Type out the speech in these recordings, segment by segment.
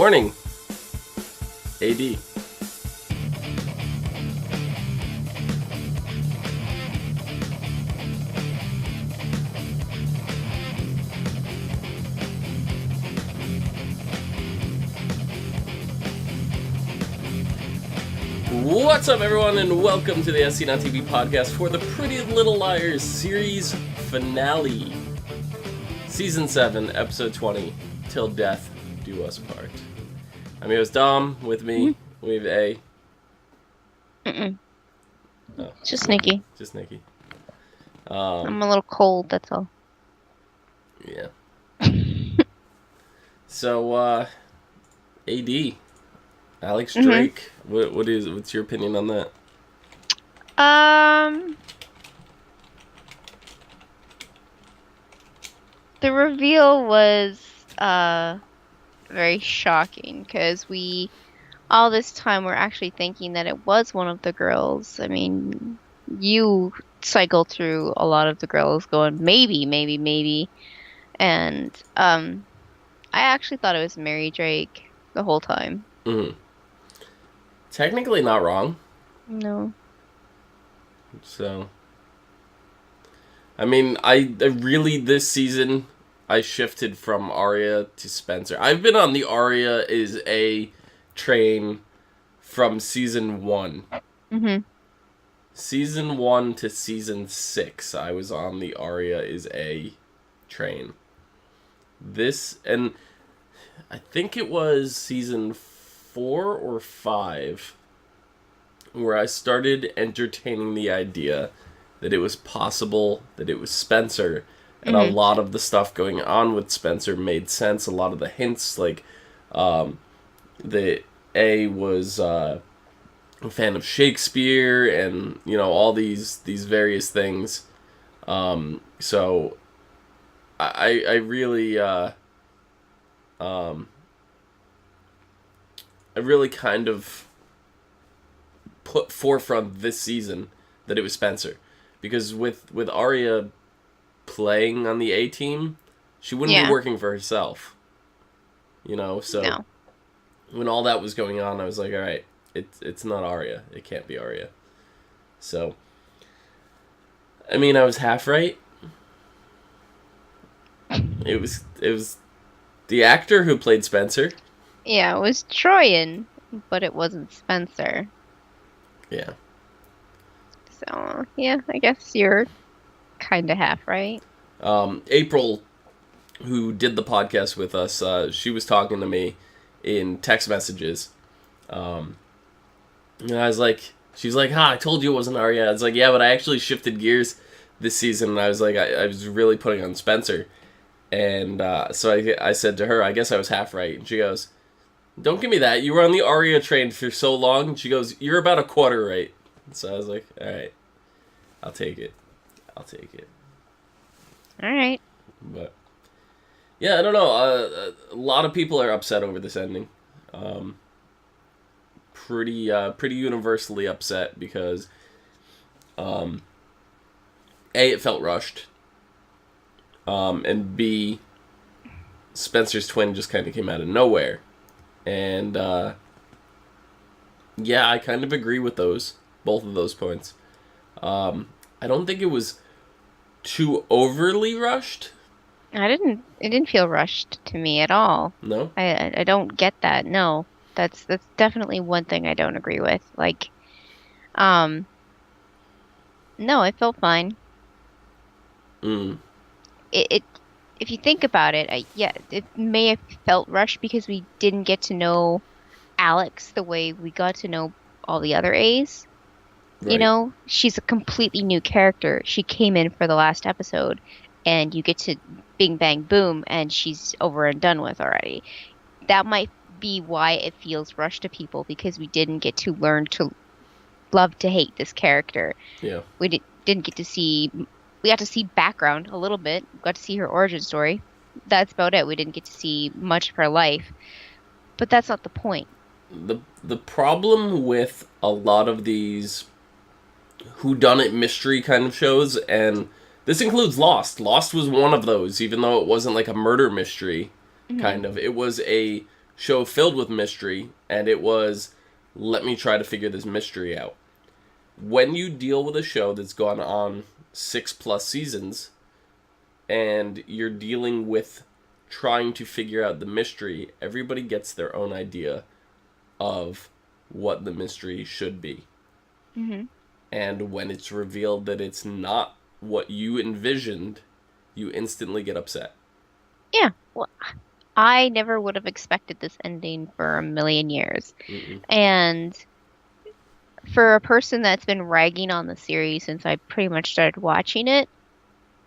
morning, AD. What's up, everyone, and welcome to the ASOTV podcast for the Pretty Little Liars series finale. Season 7, episode 20, Till Death Do Us Part. I'm here with Dom. With me, we have A. Oh, just Nikki. Just Nikki. I'm a little cold, that's all. Yeah. So, AD. Alex Drake. What's your opinion on that? The reveal was very shocking because all this time we're actually thinking that it was one of the girls. I mean, you cycle through a lot of the girls going maybe, and I actually thought it was Mary Drake the whole time. Technically not wrong. No. So, I mean, I really, this season, I shifted from Arya to Spencer. I've been on the Arya is a train from season 1. Season 1 to season 6, I was on the Arya is a train. This, and I think it was season 4 or 5 where I started entertaining the idea that it was possible that it was Spencer, and a lot of the stuff going on with Spencer made sense. A lot of the hints, like the A was a fan of Shakespeare, and all these various things. So I really I really kind of put forefront this season that it was Spencer, because with Arya playing on the A team, she wouldn't be working for herself, so No. When all that was going on, I was like, all right, it's not Arya, it can't be Arya. So I mean, I was half right. It was the actor who played Spencer. Yeah, it was Troyan, but it wasn't Spencer. Yeah. So, yeah, I guess you're kind of half right. April, who did the podcast with us, she was talking to me in text messages. And I was like, she's like, I told you it wasn't Arya. I was like, yeah, but I actually shifted gears this season, and I was like, I was really putting on Spencer. And so I said to her, I guess I was half right. And she goes, don't give me that. You were on the Arya train for so long. And she goes, you're about a quarter right. So I was like, all right, I'll take it. All right. But yeah, I don't know. A lot of people are upset over this ending. Pretty universally upset because A, it felt rushed. And B, Spencer's twin just kind of came out of nowhere. And, yeah, I kind of agree with both of those points. I don't think it was too overly rushed. It didn't feel rushed to me at all. No? I don't get that. No. That's definitely one thing I don't agree with. Like, no, it felt fine. If you think about it, it may have felt rushed because we didn't get to know Alex the way we got to know all the other A's. Right. She's a completely new character. She came in for the last episode, and you get to bing, bang, boom, and she's over and done with already. That might be why it feels rushed to people, because we didn't get to learn to love to hate this character. Yeah. We didn't get to see... We got to see background a little bit. We got to see her origin story. That's about it. We didn't get to see much of her life. But that's not the point. The problem with a lot of these whodunit mystery kind of shows, and this includes Lost. Lost was one of those, even though it wasn't like a murder mystery, kind of. It was a show filled with mystery, and it was, let me try to figure this mystery out. When you deal with a show that's gone on 6+ seasons, and you're dealing with trying to figure out the mystery, everybody gets their own idea of what the mystery should be. Mm-hmm. And when it's revealed that it's not what you envisioned, you instantly get upset. Yeah. Well, I never would have expected this ending for a million years. Mm-mm. And for a person that's been ragging on the series since I pretty much started watching it,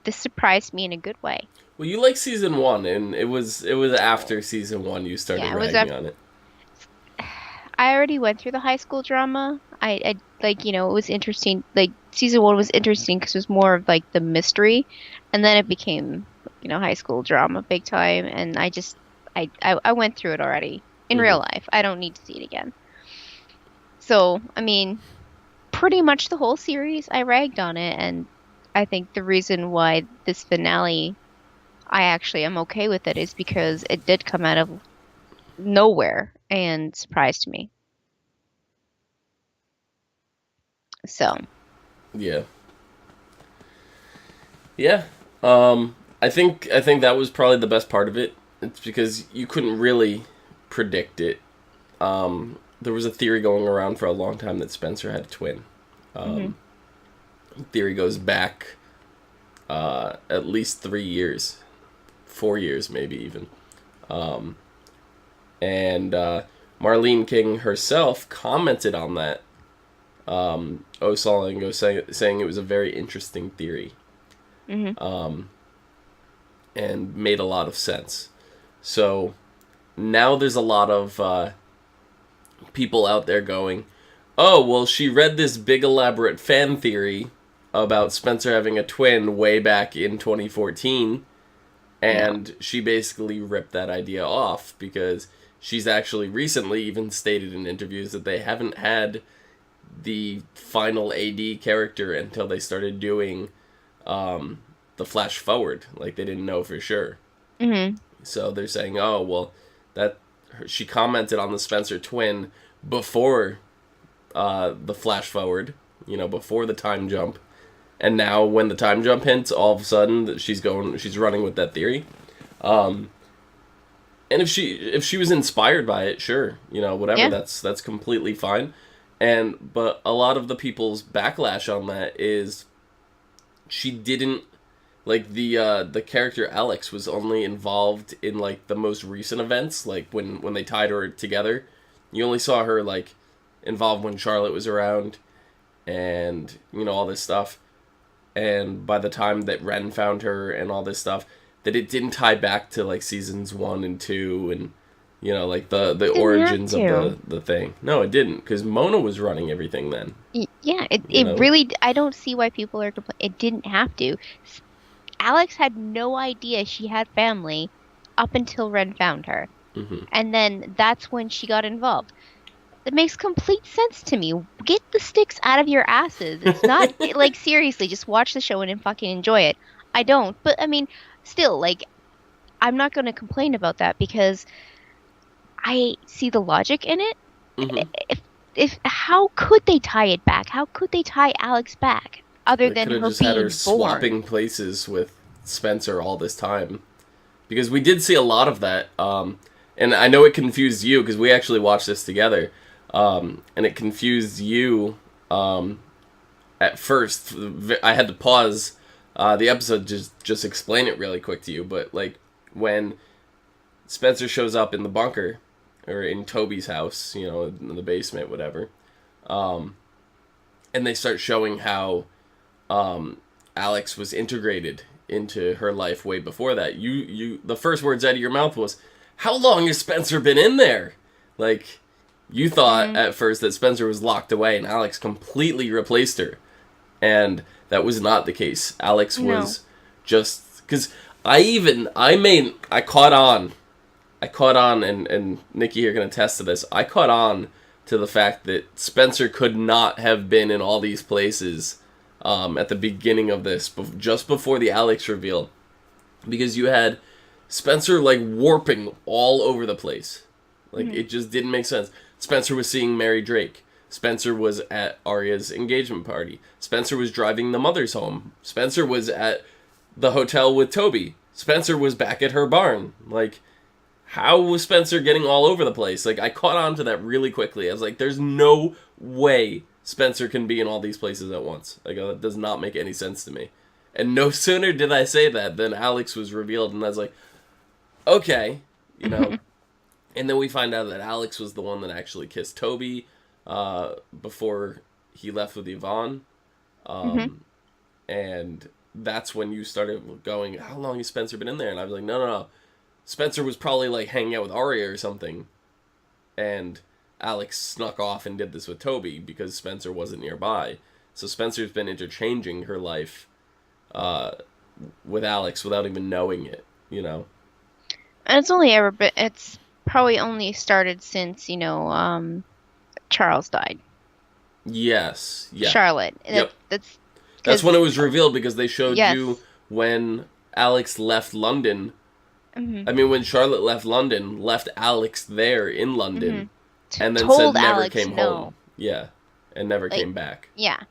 this surprised me in a good way. Well, you like season 1, and it was after season 1 you started ragging on it. I already went through the high school drama. I like, it was interesting. Like, season 1 was interesting because it was more of, like, the mystery. And then it became, high school drama big time. And I went through it already in real life. I don't need to see it again. So, I mean, pretty much the whole series, I ragged on it. And I think the reason why this finale, I actually am okay with it, is because it did come out of nowhere and surprised me. So. Yeah. I think that was probably the best part of it. It's because you couldn't really predict it. There was a theory going around for a long time that Spencer had a twin. Theory goes back at least 3 years, 4 years maybe even. And Marlene King herself commented on that. Osalingo saying it was a very interesting theory. And made a lot of sense. So now there's a lot of people out there going, oh, well, she read this big elaborate fan theory about Spencer having a twin way back in 2014, and she basically ripped that idea off because she's actually recently even stated in interviews that they haven't had the final AD character until they started doing the flash forward. Like, they didn't know for sure. So they're saying, oh, well, she commented on the Spencer twin before the flash forward, before the time jump. And now when the time jump hints, all of a sudden she's running with that theory. And if she was inspired by it, sure, whatever, yeah. That's completely fine. But a lot of the people's backlash on that is she didn't, like, the character Alex was only involved in, like, the most recent events, like when they tied her together. You only saw her, like, involved when Charlotte was around and, all this stuff. And by the time that Ren found her and all this stuff, that it didn't tie back to, like, seasons 1 and 2 and, like, the origins of the thing. No, it didn't, because Mona was running everything then. Yeah, it really, I don't see why people are complaining. It didn't have to. Alex had no idea she had family up until Ren found her. And then that's when she got involved. It makes complete sense to me. Get the sticks out of your asses. It's not, like, seriously, just watch the show and fucking enjoy it. I don't. But, I mean, still, like, I'm not going to complain about that because I see the logic in it. If how could they tie it back? How could they tie Alex back other than her just being had her born? Swapping places with Spencer all this time, because we did see a lot of that. And I know it confused you because we actually watched this together, and it confused you. At first, I had to pause the episode to just explain it really quick to you. But, like, when Spencer shows up in the bunker, or in Toby's house, in the basement, whatever, and they start showing how Alex was integrated into her life way before that. You the first words out of your mouth was, how long has Spencer been in there? Like, you thought at first that Spencer was locked away and Alex completely replaced her. And that was not the case. Alex was just... Because I caught on, and Nikki here can attest to this, I caught on to the fact that Spencer could not have been in all these places at the beginning of this, just before the Alex reveal. Because you had Spencer, like, warping all over the place. Like, it just didn't make sense. Spencer was seeing Mary Drake. Spencer was at Arya's engagement party. Spencer was driving the mothers home. Spencer was at the hotel with Toby. Spencer was back at her barn. Like, how was Spencer getting all over the place? Like, I caught on to that really quickly. I was like, there's no way Spencer can be in all these places at once. Like, that does not make any sense to me. And no sooner did I say that than Alex was revealed, and I was like, okay, you know. And then we find out that Alex was the one that actually kissed Toby before he left with Yvonne. And that's when you started going, how long has Spencer been in there? And I was like, no. Spencer was probably, like, hanging out with Arya or something. And Alex snuck off and did this with Toby because Spencer wasn't nearby. So Spencer's been interchanging her life with Alex without even knowing it, you know? And it's probably only started since, Charles died. Yes. Yeah. Charlotte. Yep. That's when it was revealed, because they showed you when Alex left London. I mean, when Charlotte left Alex there in London, and then said never came home. Yeah, and never came back. Yeah.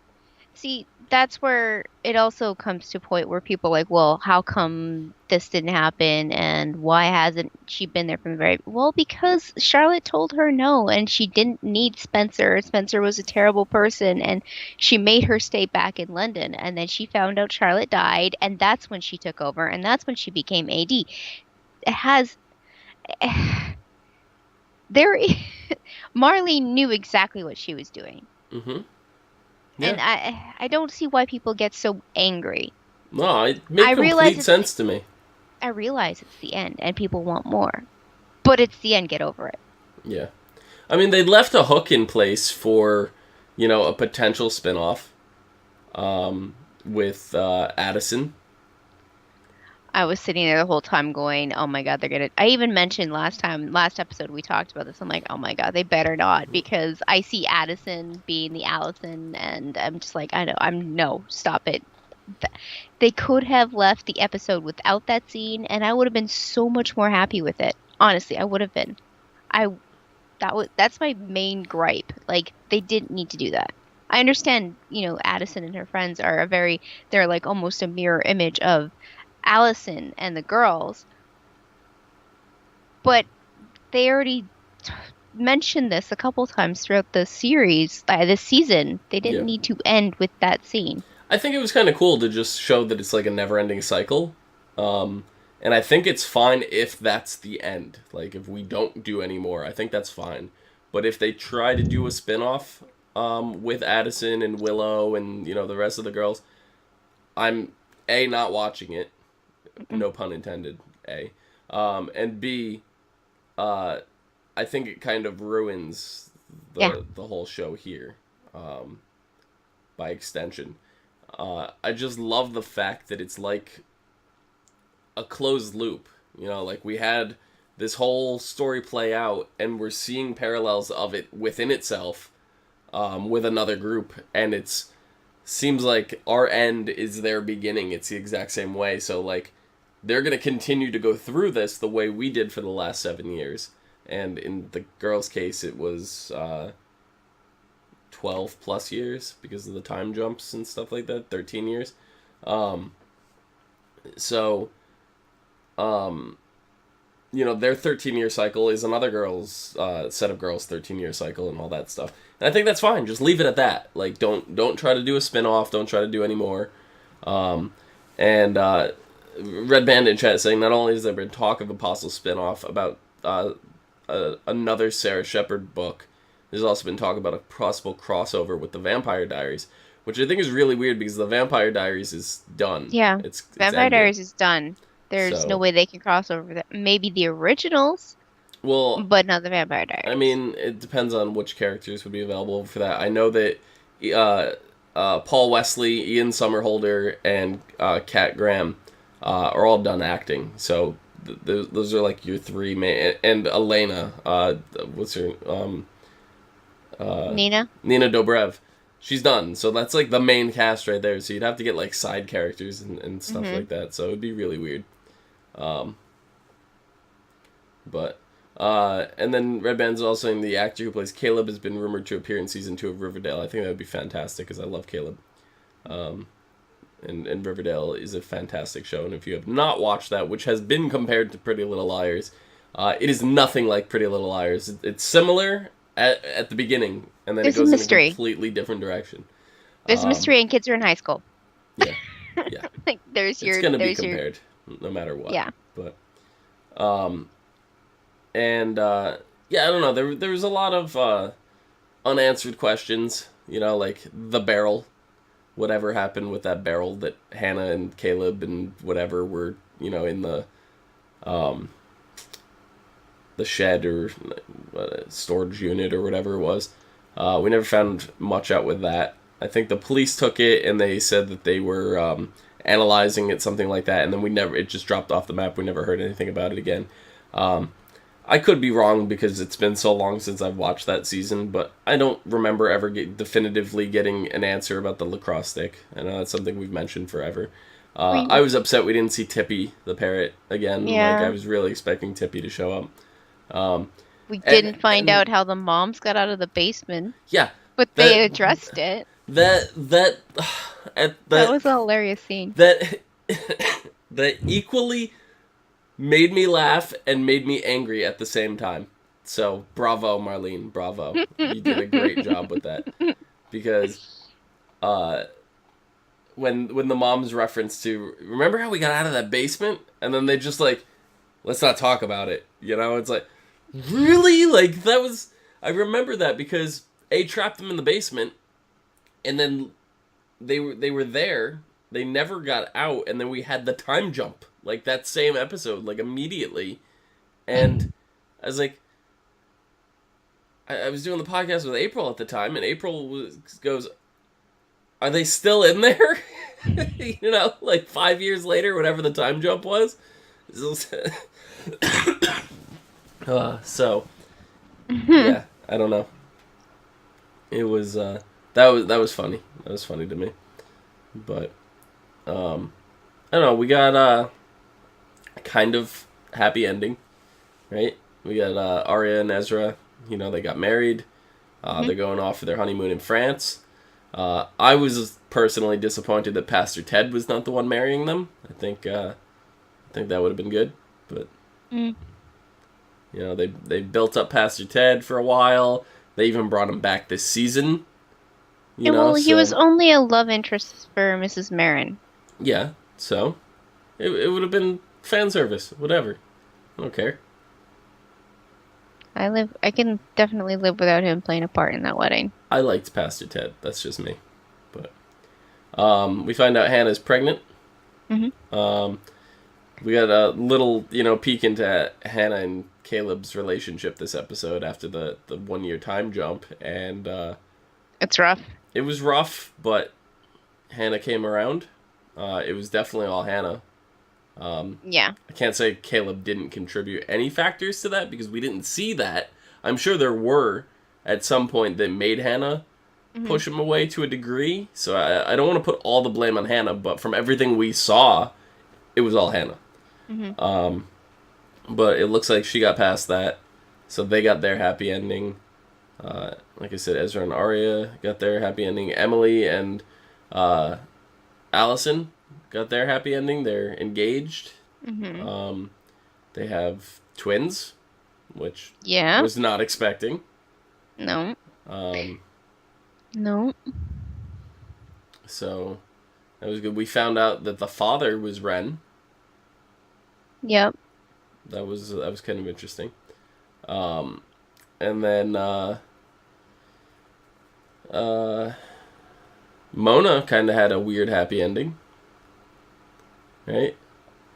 See, that's where it also comes to a point where people are like, well, how come this didn't happen, and why hasn't she been there from the very... Well, because Charlotte told her no, and she didn't need Spencer. Spencer was a terrible person, and she made her stay back in London, and then she found out Charlotte died, and that's when she took over, and that's when she became AD. Marley knew exactly what she was doing. Yeah. And I don't see why people get so angry. No, it makes complete sense to me. I realize it's the end and people want more. But it's the end, get over it. Yeah. I mean, they left a hook in place for, a potential spinoff with Addison. I was sitting there the whole time going, oh my God, I even mentioned last episode we talked about this. I'm like, oh my God, they better not, because I see Addison being the Allison, and I'm just like, no, stop it. They could have left the episode without that scene, and I would have been so much more happy with it. Honestly, I would have been. That's my main gripe. Like, they didn't need to do that. I understand, Addison and her friends they're like almost a mirror image of Allison and the girls, but they already mentioned this a couple times throughout the series, this season. They didn't need to end with that scene. I think it was kind of cool to just show that it's like a never-ending cycle, and I think it's fine if that's the end. Like, if we don't do any more, I think that's fine. But if they try to do a spin-off with Addison and Willow and the rest of the girls, I'm not watching it. No pun intended, A. And B, I think it kind of ruins the whole show here, by extension. I just love the fact that it's like a closed loop. Like, we had this whole story play out, and we're seeing parallels of it within itself with another group, and seems like our end is their beginning. It's the exact same way, so, like, they're going to continue to go through this the way we did for the last 7 years. And in the girls' case, it was 12 plus years because of the time jumps and stuff like that. 13 years. Their 13-year cycle is another girl's set of girls' 13-year cycle and all that stuff. And I think that's fine. Just leave it at that. Like, don't try to do a spin-off. Don't try to do any more. Red Bandit chat saying, not only has there been talk of a possible spin-off about another Sarah Shepard book, there's also been talk about a possible crossover with the Vampire Diaries, which I think is really weird because the Vampire Diaries is done. Yeah, it's Vampire Diaries is done. There's no way they can cross over that. Maybe the originals, but not the Vampire Diaries. I mean, it depends on which characters would be available for that. I know that Paul Wesley, Ian Somerhalder, and Kat Graham are all done acting, so those are like your three main. And Elena, what's her Nina Dobrev, she's done. So that's like the main cast right there. So you'd have to get like side characters and stuff like that. So it'd be really weird. But And then Red Band's also saying the actor who plays Caleb has been rumored to appear in season 2 of Riverdale. I think that would be fantastic because I love Caleb. And Riverdale is a fantastic show. And if you have not watched that, which has been compared to Pretty Little Liars, it is nothing like Pretty Little Liars. It's similar at the beginning, and then it goes in a completely different direction. There's a mystery, and kids are in high school. Yeah. Like it's going to be compared, no matter what. Yeah. But, yeah, I don't know. There was a lot of unanswered questions. Like the barrel. Whatever happened with that barrel that Hannah and Caleb and whatever were, in the shed or storage unit or whatever it was. We never found much out with that. I think the police took it and they said that they were analyzing it, something like that, and then it just dropped off the map. We never heard anything about it again. I could be wrong because it's been so long since I've watched that season, but I don't remember ever definitively getting an answer about the lacrosse stick. I know that's something we've mentioned forever. I was upset we didn't see Tippy, the parrot, again. Yeah. Like, I was really expecting Tippy to show up. We didn't find out how the moms got out of the basement. Yeah. But they addressed it. That was a hilarious scene. That equally made me laugh and made me angry at the same time. So, bravo, Marlene, bravo. You did a great job with that. Because when the mom's reference to, remember how we got out of that basement? And then they just like, let's not talk about it. It's like, really? Like, that was, I remember that because A trapped them in the basement, and then they were there, they never got out, and then we had the time jump. Like, that same episode, like, immediately. And I was like, I was doing the podcast with April at the time, and April goes, are they still in there? Like 5 years later, whatever the time jump was. Yeah, I don't know. It was, that was funny. That was funny to me. But, I don't know, we got, kind of happy ending, right? We got Arya and Ezra, they got married. They're going off for their honeymoon in France. I was personally disappointed that Pastor Ted was not the one marrying them. I think that would have been good, but they built up Pastor Ted for a while. They even brought him back this season. He was only a love interest for Mrs. Marin. Yeah, so it would have been fan service, whatever. I don't care. I can definitely live without him playing a part in that wedding. I liked Pastor Ted. That's just me. But we find out Hannah's pregnant. Mm-hmm. We got a little, peek into Hannah and Caleb's relationship this episode after the 1 year time jump, and it's rough. It was rough, but Hannah came around. It was definitely all Hannah. Yeah. I can't say Caleb didn't contribute any factors to that because we didn't see that. I'm sure there were at some point that made Hannah push him away to a degree. So I don't want to put all the blame on Hannah, but from everything we saw, it was all Hannah. Mm-hmm. But it looks like she got past that. So they got their happy ending. Like I said, Ezra and Arya got their happy ending. Emily and Allison got their happy ending. They're engaged. Mm-hmm. They have twins, which was not expecting. No. No. So that was good. We found out that the father was Ren. Yep. That was kind of interesting. And then Mona kind of had a weird happy ending. Right?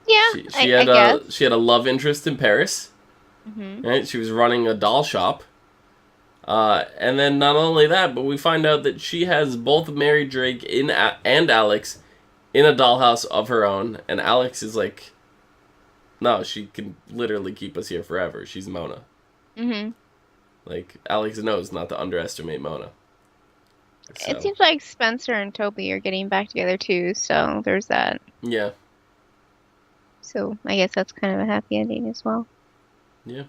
Yeah, she had a love interest in Paris. Mm-hmm. Right? She was running a doll shop. And then not only that, but we find out that she has both Mary Drake and Alex in a dollhouse of her own. And Alex is like, no, she can literally keep us here forever. She's Mona. Mm-hmm. Like, Alex knows not to underestimate Mona. So. It seems like Spencer and Toby are getting back together too, so there's that. Yeah. So I guess that's kind of a happy ending as well. Yeah.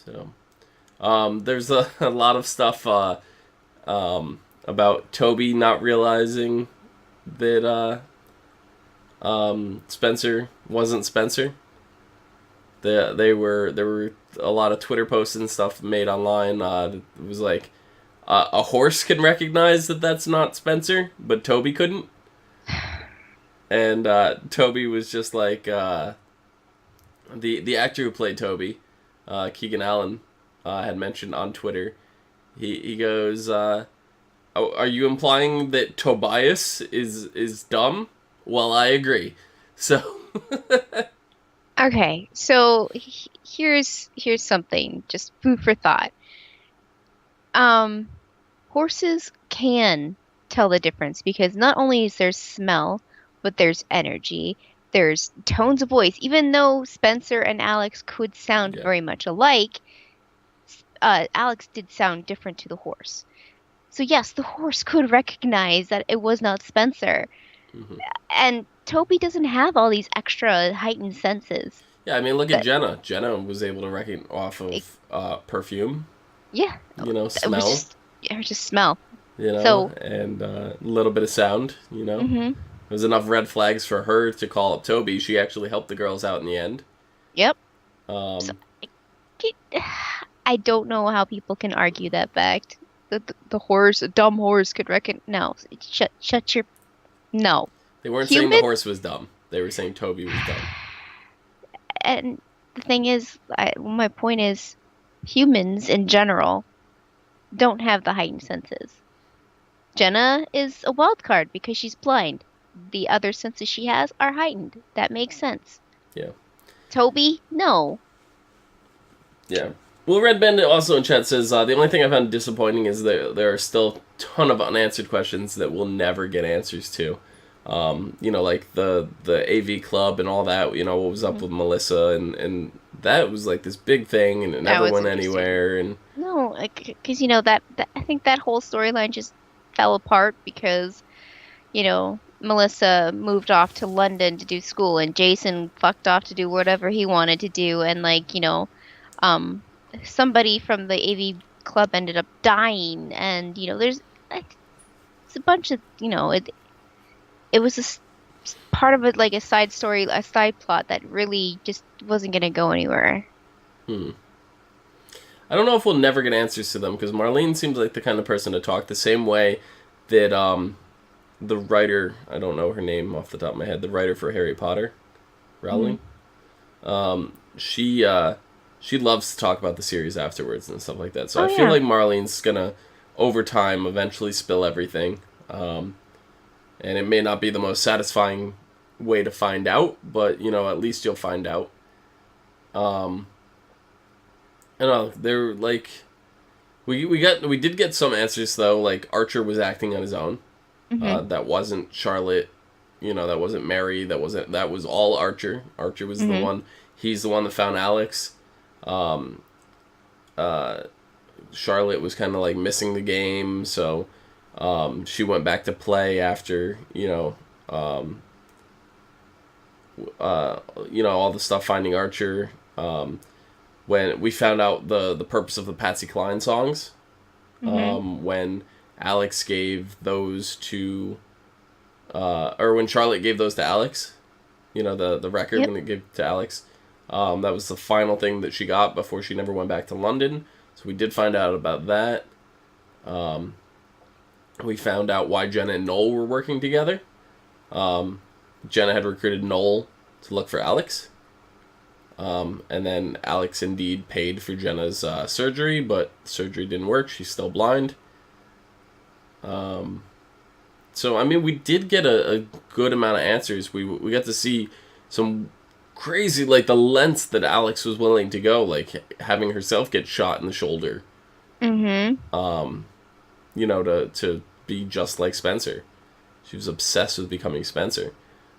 So, there's a lot of stuff about Toby not realizing that Spencer wasn't Spencer. There were a lot of Twitter posts and stuff made online. It was like a horse can recognize that that's not Spencer, but Toby couldn't. And Toby was just like the actor who played Toby, Keegan Allen, had mentioned on Twitter. He goes, "Oh, are you implying that Tobias is dumb?" Well, I agree. So. Okay, so here's something, just food for thought. Horses can tell the difference because not only is there smell, but there's energy, there's tones of voice. Even though Spencer and Alex could sound very much alike, Alex did sound different to the horse. So yes, the horse could recognize that it was not Spencer. Mm-hmm. And Toby doesn't have all these extra heightened senses. Yeah, I mean, look at Jenna. Jenna was able to recognize off of perfume. Yeah. Smell. Just smell. And a little bit of sound, Mm-hmm. There's enough red flags for her to call up Toby. She actually helped the girls out in the end. Yep. I don't know how people can argue that fact. The horse, a dumb horse could recognize. No, shut your... No. They weren't saying the horse was dumb. They were saying Toby was dumb. And the thing is, my point is, humans in general don't have the heightened senses. Jenna is a wild card because she's blind. The other senses she has are heightened. That makes sense. Yeah. Toby, no. Yeah. Well, Red Bandit also in chat says, the only thing I found disappointing is that there are still a ton of unanswered questions that we'll never get answers to. Like the AV club and all that, what was up with Melissa, and that was like this big thing, and it never went anywhere. And no, because that I think that whole storyline just fell apart because, Melissa moved off to London to do school, and Jason fucked off to do whatever he wanted to do, and somebody from the AV club ended up dying, and there's it's a bunch of it was a part of it, like a side story, a side plot that really just wasn't going to go anywhere. I don't know if we'll never get answers to them, because Marlene seems like the kind of person to talk the same way that the writer, I don't know her name off the top of my head, the writer for Harry Potter, Rowling, she loves to talk about the series afterwards and stuff like that. So I feel like Marlene's going to, over time, eventually spill everything. And it may not be the most satisfying way to find out, but, at least you'll find out. I don't know, they're like... We did get some answers, though, like Archer was acting on his own. Mm-hmm. That wasn't Charlotte, that wasn't Mary, that was all Archer. Archer was the one, he's the one that found Alex. Charlotte was kind of like missing the game, so... she went back to play after, all the stuff finding Archer. When we found out the purpose of the Patsy Cline songs, when Alex gave those to, or when Charlotte gave those to Alex, the record when it gave to Alex, that was the final thing that she got before she never went back to London. So we did find out about that. We found out why Jenna and Noel were working together. Jenna had recruited Noel to look for Alex. And then Alex indeed paid for Jenna's surgery, but surgery didn't work. She's still blind. So, I mean, we did get a good amount of answers. We got to see some crazy, like, the lengths that Alex was willing to go, like, having herself get shot in the shoulder. To be just like Spencer. She was obsessed with becoming Spencer.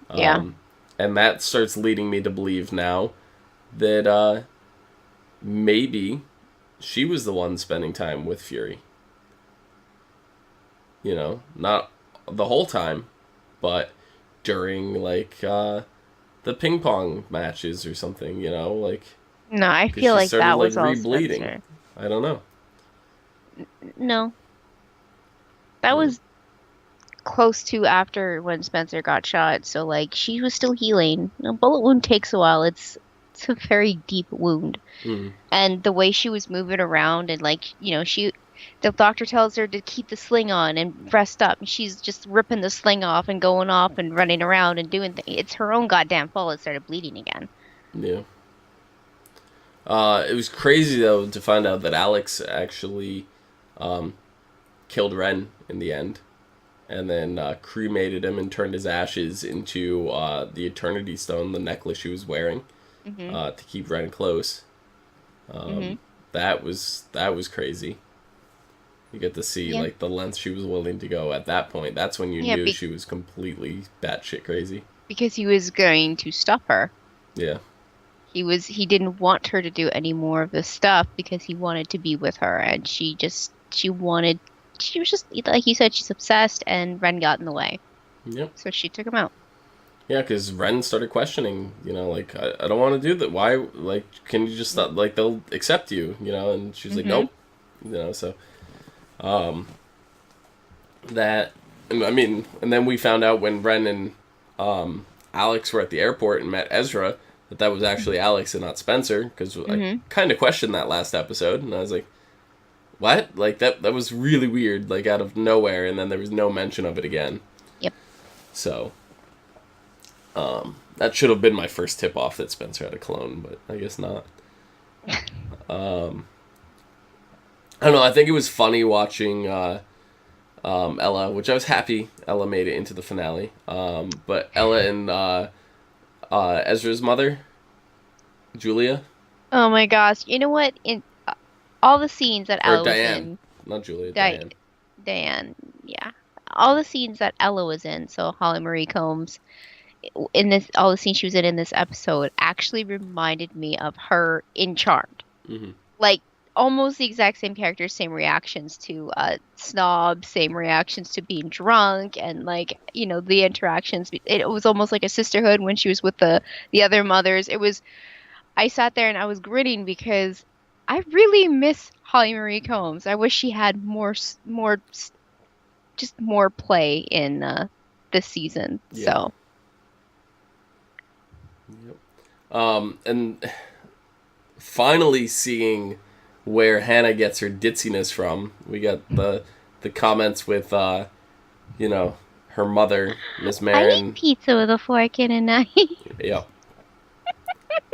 And that starts leading me to believe now that maybe she was the one spending time with Fury. Not the whole time, but during, like, the ping pong matches or something, like... No, I Because feel she like started that like was all re-bleeding. Spencer. I don't know. No, that Hmm. was close to after when Spencer got shot. So like she was still healing. A bullet wound takes a while. It's a very deep wound. Hmm. And the way she was moving around and like, the doctor tells her to keep the sling on and rest up. And she's just ripping the sling off and going off and running around and doing things. It's her own goddamn fault it started bleeding again. Yeah. It was crazy though to find out that Alex actually um, killed Ren in the end, and then cremated him and turned his ashes into the Eternity Stone, the necklace she was wearing, Hmm. to keep Ren close. Hmm. That was crazy. You get to see Yeah. like the length she was willing to go at that point. That's when you Yeah, knew she was completely batshit crazy. because he was going to stop her. Yeah. He didn't want her to do any more of this stuff because he wanted to be with her and she was just like you said, she's obsessed and Ren got in the way. Yep. So she took him out. Yeah, because Ren started questioning, like, I don't want to do that. Why, like, can you just stop, like, they'll accept you, and she's like, Hmm. nope. So, um, that, and I mean, and then we found out when Ren and, Alex were at the airport and met Ezra, that was actually Alex and not Spencer, because I Hmm. kind of questioned that last episode, and I was like, what? Like, that was really weird, like, out of nowhere, and then there was no mention of it again. Yep. So, that should have been my first tip off that Spencer had a clone, but I guess not. I don't know. I think it was funny watching Ella, which I was happy Ella made it into the finale. But Ella and Ezra's mother, Julia, Oh my gosh. You know what? In all the scenes that or Ella was Diane, in, not Julia, Di Diane. Diane, yeah. All the scenes that Ella was in, so Holly Marie Combs, all the scenes she was in this episode actually reminded me of her in Charmed. Hmm. Like almost the exact same characters, same reactions to Snob, same reactions to being drunk, and like the interactions. It was almost like a sisterhood when she was with the other mothers. I sat there and I was grinning because I really miss Holly Marie Combs. I wish she had just more play in this season. Yeah. So Yep. And finally seeing where Hannah gets her ditziness from. We got the comments with her mother, Miss I eat Marin. pizza with a fork and a knife. Yeah.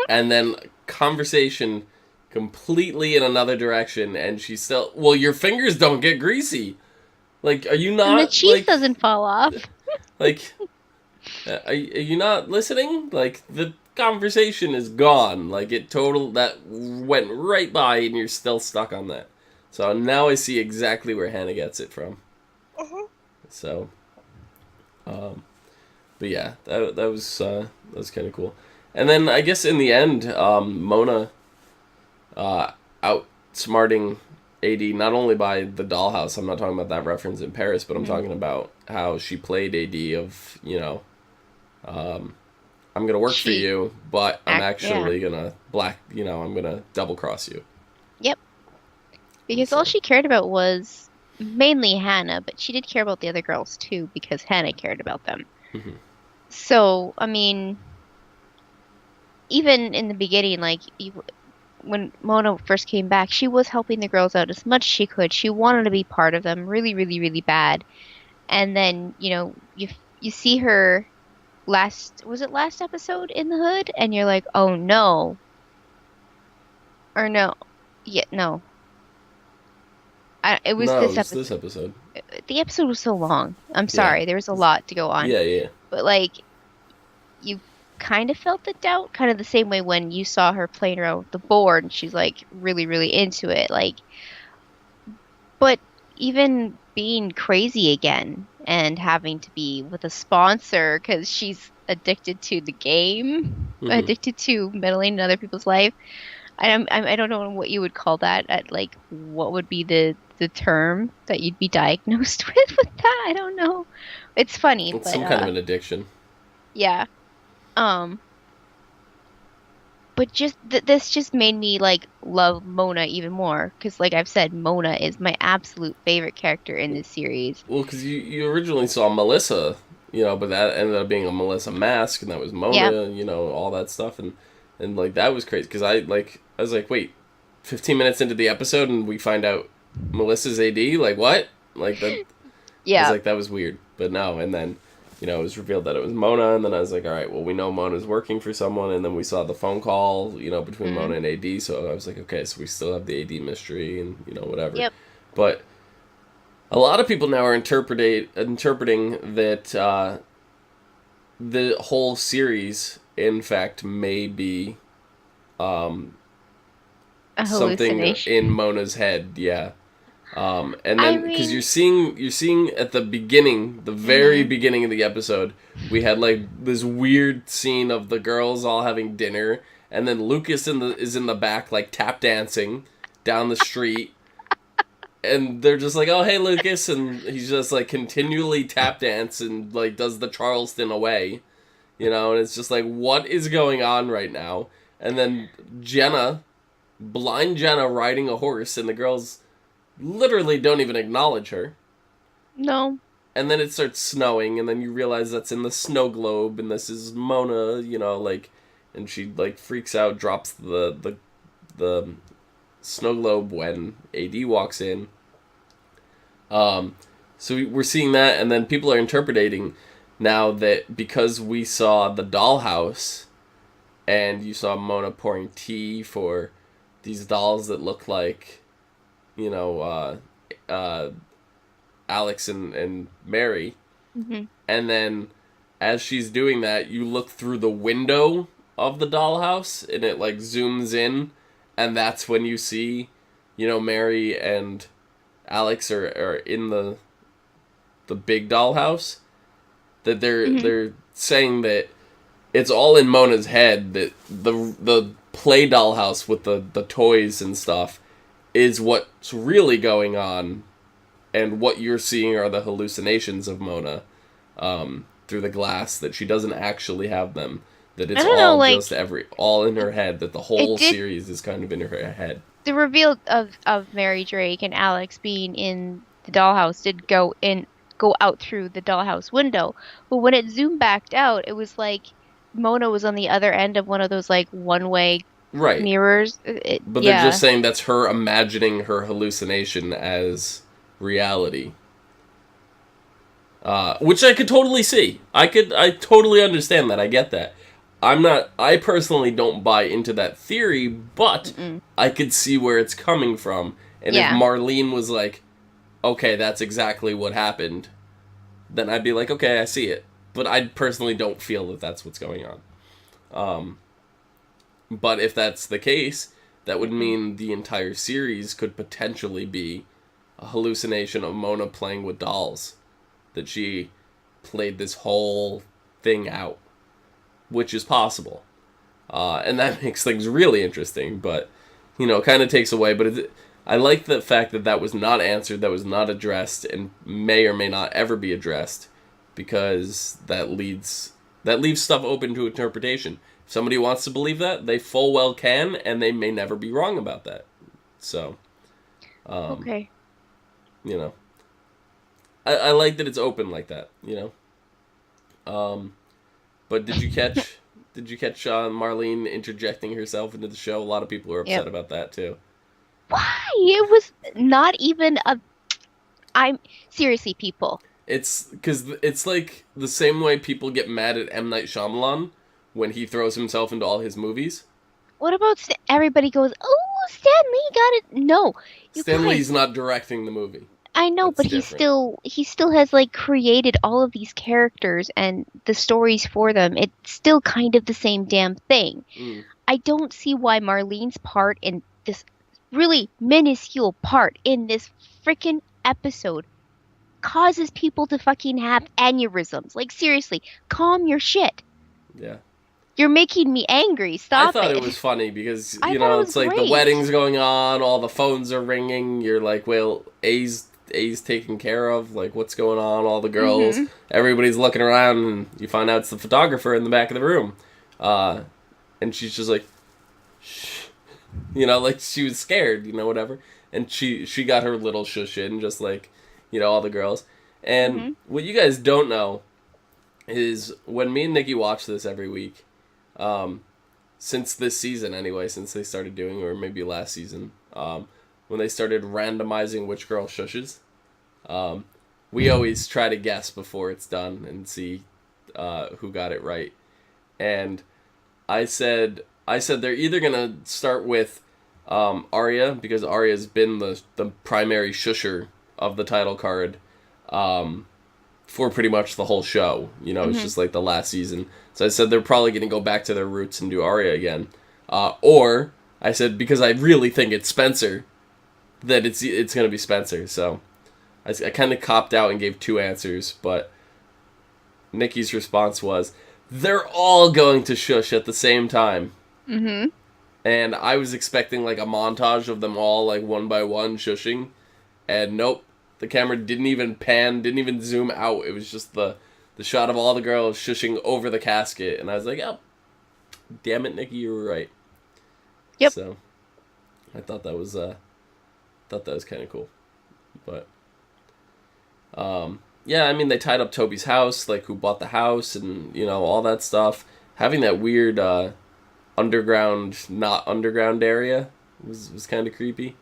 And then conversation completely in another direction, and she's still, well, your fingers don't get greasy. Like, are you And the not, cheese doesn't fall off. like, are you not listening? Like, the conversation is gone. Like, that went right by, and you're still stuck on that. So now I see exactly where Hannah gets it from. So, but yeah, that was kind of cool. And then I guess in the end, Mona outsmarting AD not only by the dollhouse. I'm not talking about that reference in Paris, but I'm talking about how she played AD of I'm gonna work for She you, but I'm actually yeah. gonna I'm gonna double cross you. Yep. Because all So, she cared about was mainly Hannah, but she did care about the other girls too because Hannah cared about them. mhm. So, I mean, even in the beginning, like when Mona first came back, she was helping the girls out as much as she could. She wanted to be part of them really, really, really bad. And then, you see her was it last episode in the hood? And you're like, oh no. Or no. Yeah, no. It was No, it this was this episode. episode. The episode was so long. I'm Yeah, sorry. There was a lot to go on. yeah, yeah. But like you kind of felt the doubt, kind of the same way when you saw her playing around with the board and she's like really, really into it. Like, but even being crazy again and having to be with a sponsor because she's addicted to the game, Hmm. addicted to meddling in other people's life. I don't know what you would call that. Like, what would be the term that you'd be diagnosed with that? I don't know. It's funny, It's but some kind of an addiction. yeah. Um, But just this just made me like love Mona even more because, like I've said, Mona is my absolute favorite character in this series. Well, because you originally saw Melissa, but that ended up being a Melissa mask, and that was Yeah. Mona, all that stuff, and like that was crazy because I was like, wait, 15 minutes into the episode, and we find out Melissa's AD, like what? Like that. I was Yeah. like, that was weird, but no, and then. It was revealed that it was Mona, and then I was like, all right, well, we know Mona's working for someone, and then we saw the phone call, between Mona and AD, so I was like, okay, so we still have the AD mystery, and, whatever. Yep. But a lot of people now are interpreting that the whole series, in fact, may be A something hallucination. in Mona's head, yeah. And I then because mean, you're seeing at the beginning, the very beginning of the episode, we had like this weird scene of the girls all having dinner, and then Lucas is in the back like tap dancing down the street, and they're just like, oh hey Lucas, and he's just like continually tap dance and like does the Charleston away, and it's just like what is going on right now? And then blind Jenna riding a horse, and the girls literally don't even acknowledge her. no. And then it starts snowing, and then you realize that's in the snow globe, and this is Mona, and she like freaks out, drops the snow globe when AD walks in. So we're seeing that, and then people are interpreting now that because we saw the dollhouse, and you saw Mona pouring tea for these dolls that look like Alex and Mary. Mm-hmm. And then as she's doing that, you look through the window of the dollhouse and it like zooms in, and that's when you see, Mary and Alex are in the big dollhouse. That they're saying that it's all in Mona's head, that the play dollhouse with the toys and stuff is what's really going on, and what you're seeing are the hallucinations of Mona through the glass, that she doesn't actually have them, that I it's don't know, all like just all in her head, that the it whole did series is kind of in her head. the reveal of Mary Drake and Alex being in the dollhouse did go out through the dollhouse window. But when it zoomed back out, it was like Mona was on the other end of one of those like one-way Right. mirrors. But they're just Yeah. saying that's her imagining her hallucination as reality. Which I could totally see. I totally understand that. I get that. I personally don't buy into that theory, but Mm-mm. I could see where it's coming from. And if Yeah. Marlene was like, okay, that's exactly what happened, then I'd be like, okay, I see it. But I personally don't feel that that's what's going on. But if that's the case, that would mean the entire series could potentially be a hallucination of Mona playing with dolls. That she played this whole thing out. Which is possible. And that makes things really interesting, but, kind of takes away. But I like the fact that that was not answered, that was not addressed, and may or may not ever be addressed, because that leaves stuff open to interpretation. If somebody wants to believe that, they full well can, and they may never be wrong about that. So, Okay. I like that it's open like that, But did you catch Marlene interjecting herself into the show? A lot of people are upset Yep. about that too. Why? It was not even a. I'm seriously, people. It's because it's like the same way people get mad at M. Night Shyamalan when he throws himself into all his movies. What about everybody goes, oh, Stan Lee got it? No, you Stan Lee's guys. not directing the movie. I know, That's but different. he still has like created all of these characters and the stories for them. It's still kind of the same damn thing. Mm. I don't see why Marlene's part in this really minuscule part in this freaking episode causes people to fucking have aneurysms. Like seriously, calm your shit. Yeah. You're making me angry. I Stop thought it it. was funny because, I thought it was it's like the great. wedding's going on, all the phones are ringing, you're like, well, A's taken care of, like, what's going on, all the girls, everybody's looking around, and you find out it's the photographer in the back of the room. And she's just like, like she was scared, whatever. And she got her little shush in, just like, all the girls. And what you guys don't know is when me and Nikki watch this every week, since this season anyway, since they started doing, or maybe last season, when they started randomizing which girl shushes, we always try to guess before it's done and see who got it right. And I said they're either gonna start with Arya, because Arya's been the primary shusher of the title card for pretty much the whole show. It's just like the last season. So I said they're probably gonna go back to their roots and do Arya again. Or I said, because I really think it's Spencer, that it's gonna be Spencer. So I kind of copped out and gave two answers, but Nikki's response was, they're all going to shush at the same time. Mm-hmm. And I was expecting like a montage of them all like one by one shushing. And nope, the camera didn't even pan, didn't even zoom out. It was just the shot of all the girls shushing over the casket. And I was like, oh, damn it, Nikki, you were right. Yep. So I thought that was kind of cool. But yeah, I mean, they tied up Toby's house, like who bought the house and, all that stuff. Having that weird underground, not underground area was kind of creepy.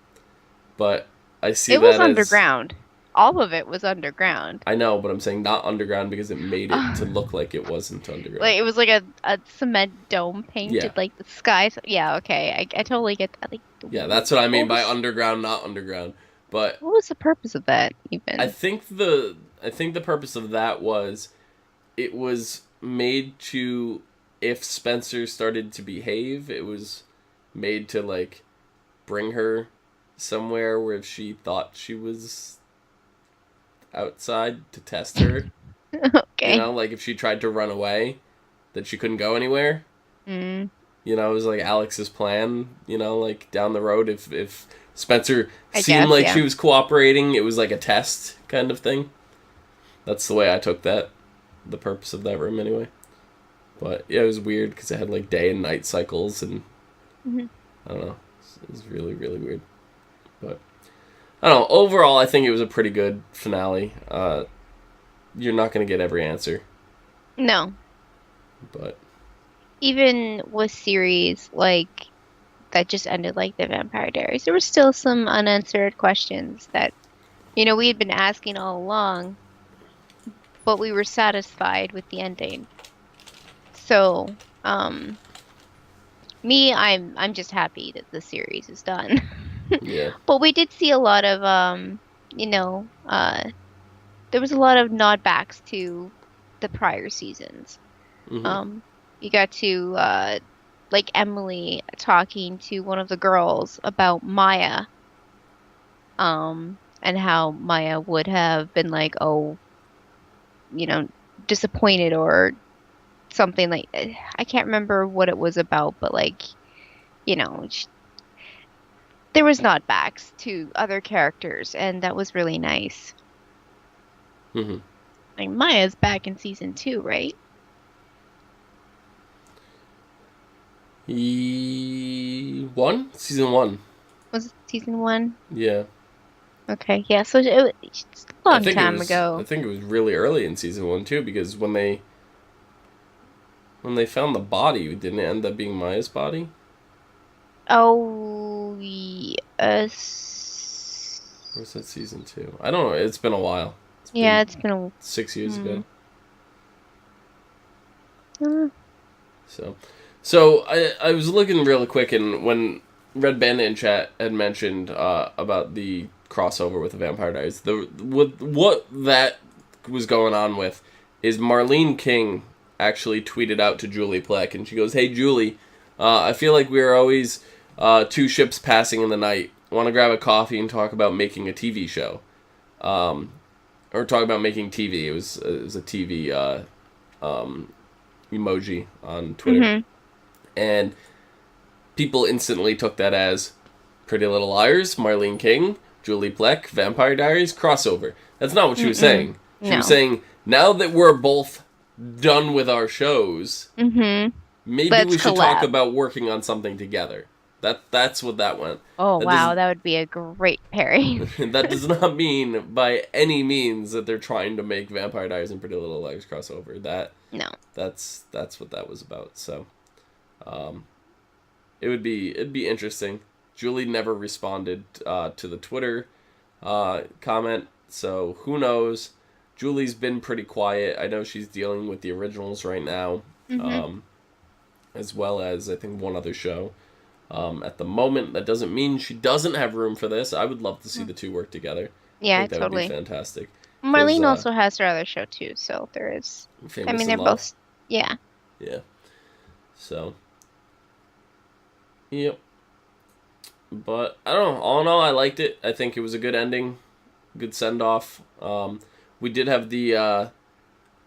But I see it that was as... underground. All of it was underground. I know, but I'm saying not underground because it made it to look like it wasn't underground. Like it was like a cement dome painted like the sky. Yeah, okay. I totally get that. Like, yeah, that's what I mean by underground, not underground. But what was the purpose of that even? I think the purpose of that was it was made to, if Spencer started to behave, it was made to like bring her somewhere where she thought she was outside to test her. Okay. Like if she tried to run away, that she couldn't go anywhere. Mm. It was like Alex's plan, like down the road, if Spencer seemed like she was cooperating, it was like a test kind of thing. That's the way I took that, the purpose of that room anyway. But yeah, it was weird because it had like day and night cycles and I don't know. It was really, really weird. But I don't know. Overall, I think it was a pretty good finale. You're not going to get every answer. No. But even with series like that just ended like the Vampire Diaries, there were still some unanswered questions that, we had been asking all along, but we were satisfied with the ending. So, I'm just happy that the series is done. Yeah. But we did see a lot of, there was a lot of nodbacks to the prior seasons. Mm-hmm. You got to, like Emily talking to one of the girls about Maya, and how Maya would have been like, oh, disappointed or something like, I can't remember what it was about, but like, there was nodbacks to other characters, and that was really nice. Mm-hmm. Like Maya's back in season 2, right? Season 1. Was it season 1? Yeah. Okay, yeah. So it's a long time ago. I think it was really early in season 1 too, because when they found the body, didn't it end up being Maya's body? Oh, yes. Or was that season 2? I don't know. It's been a while. It's been 6 years ago. Uh, So I was looking real quick, and when Red Bandit in chat had mentioned about the crossover with the Vampire Diaries, what that was going on with is Marlene King actually tweeted out to Julie Plec, and she goes, "Hey Julie, I feel like we're always two ships passing in the night. Want to grab a coffee and talk about making a TV show, or talk about making TV." It was a TV emoji on Twitter. mm-hmm. And people instantly took that as Pretty Little Liars, Marlene King, Julie Plec, Vampire Diaries, crossover. That's not what she was saying. She was saying, now that we're both done with our shows, maybe we should talk about working on something together. That's what that went. Oh, That wow, doesn't that would be a great pairing. that does not mean by any means that they're trying to make Vampire Diaries and Pretty Little Liars crossover. No. That's what that was about. So, it'd be interesting. Julie never responded to the Twitter comment, so who knows? Julie's been pretty quiet. I know she's dealing with the originals right now, as well as I think one other show. At the moment, that doesn't mean she doesn't have room for this. I would love to see the two work together. Yeah, I think that totally. would be fantastic. Marlene also has her other show too, so there is. Famous I mean, they're in Love. both. Yeah. Yeah. So. Yep. But I don't know. All in all, I liked it. I think it was a good ending, good send off. We did have the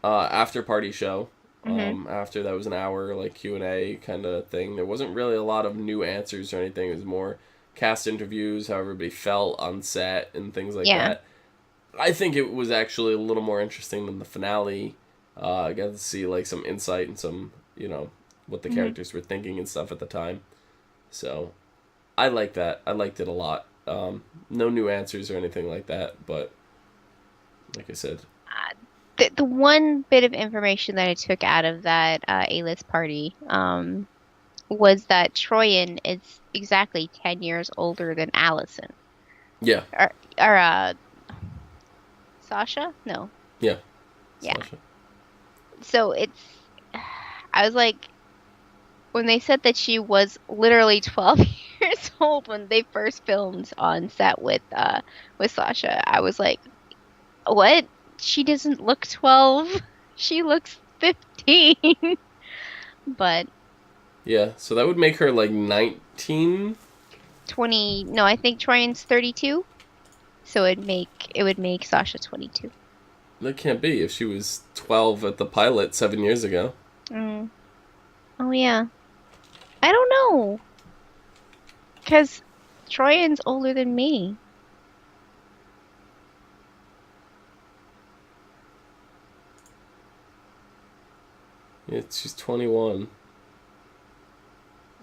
after party show. After that was an hour like Q&A kind of thing. There wasn't really a lot of new answers or anything. It was more cast interviews, how everybody felt on set and things like that. I think it was actually a little more interesting than the finale. I got to see like some insight and some, what the characters were thinking and stuff at the time. So I like that. I liked it a lot. No new answers or anything like that, but like I said. The one bit of information that I took out of that A-list party was that Troyan is exactly 10 years older than Allison. Yeah. Or Sasha? No. Yeah. Yeah. Sasha. So I was like, when they said that she was literally 12 years old when they first filmed on set with Sasha, I was like, what? She doesn't look 12. She looks 15. But yeah, so that would make her like 19. 20. No, I think Troyan's 32. So it would make Sasha 22. That can't be if she was 12 at the pilot 7 years ago. Oh yeah. I don't know. Cuz Troyan's older than me. Yeah, she's 21.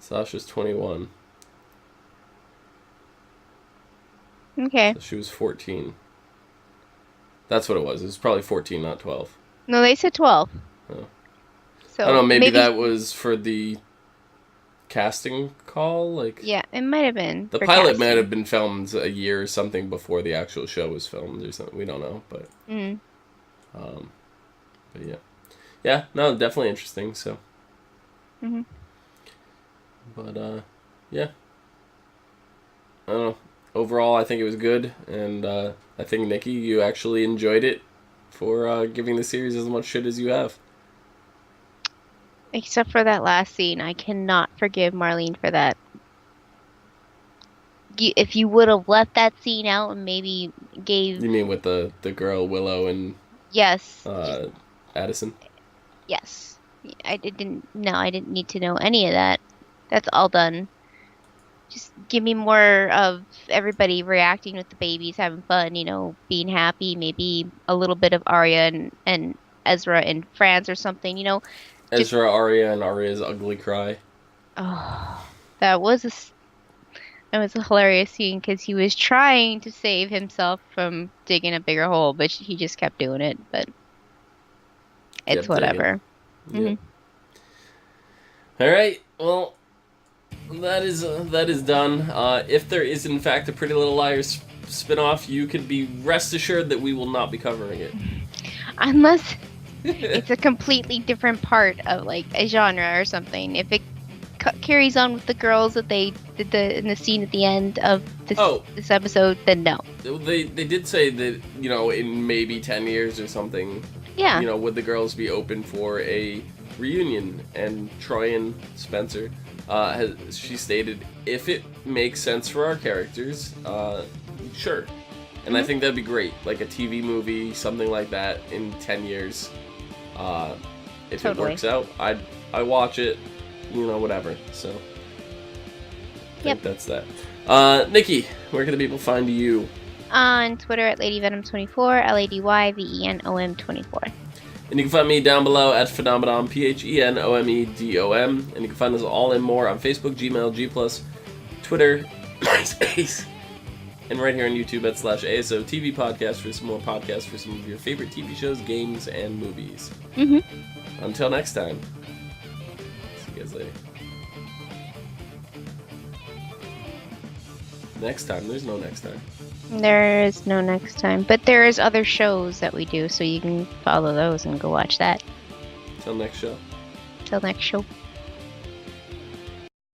Sasha's 21. Okay. So she was 14. That's what it was. It was probably 14, not 12. No, they said 12. Oh. So I don't know, maybe that was for the casting call? Like, yeah, it might have been. the pilot might have been filmed a year or something before the actual show was filmed or something. We don't know, but... But yeah. Yeah, no, definitely interesting, so... But, yeah. I don't know. Overall, I think it was good, and I think, Nikki, you actually enjoyed it for giving the series as much shit as you have. Except for that last scene. I cannot forgive Marlene for that. If you would have left that scene out and maybe gave... You mean with the girl, Willow, and... Yes. Addison? Yes. I didn't need to know any of that. That's all done. Just give me more of everybody reacting with the babies, having fun, being happy, maybe a little bit of Arya and Ezra in France or something, Ezra, Arya, and Arya's ugly cry. Oh, that was a hilarious scene because he was trying to save himself from digging a bigger hole, but he just kept doing it. But it's whatever. Yeah. All right. Well, that is done. If there is in fact a Pretty Little Liars spinoff, you can be rest assured that we will not be covering it. Unless it's a completely different part of like a genre or something. If it carries on with the girls that they did in the scene at the end of this episode, then no. They did say that, in maybe 10 years or something, yeah, would the girls be open for a reunion? And Troyan Spencer, she stated, if it makes sense for our characters, sure. And I think that'd be great, like a TV movie, something like that in 10 years. If it works out, I watch it, whatever. So I think that's that. Nikki, where can the people find you? On Twitter at LadyVenom24, LadyVenom24. And you can find me down below at Phenomedom, Phenomedom. And you can find us all and more on Facebook, Gmail, G+, Twitter, MySpace, and right here on YouTube at /ASOTV podcast for some more podcasts for some of your favorite TV shows, games, and movies. Until next time. See you guys later. Next time. There's no next time. There is no next time. But there is other shows that we do, so you can follow those and go watch that. Till next show. Till next show.